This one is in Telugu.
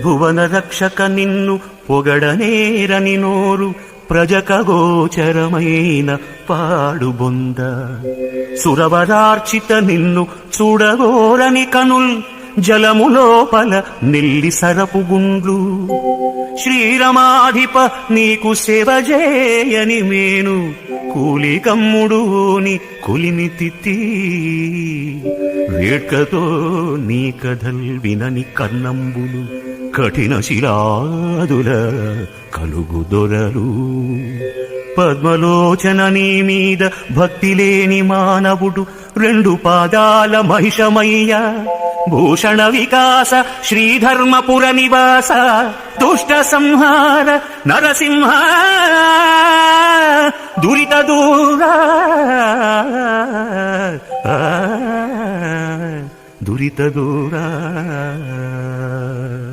భువన రక్షక నిన్ను పొగడనేరని నోరు ప్రజకగోచరమైన పాడుబొంద. సురవరార్చిత నిన్ను చూడగోరని కనుల్ జలములోపల నెల్లి సరపుగుండ్లు. శ్రీరమాధిప నీకు సేవ చేయని మేను కూలికమ్ముడుని కొలిమి తిత్తి. వేడ్కతో నీ కథల్ వినని కర్ణంబులు కఠిన శిలాదుల కలుగు దొరలు. పద్మలోచన నీ మీద భక్తి లేని మానవుడు రెండు పాదాల మహిషమయ్య. భూషణ వికాస శ్రీధర్మపుర నివాస దుష్ట సంహార నరసింహ దురిత దూరా దురిత దూరా.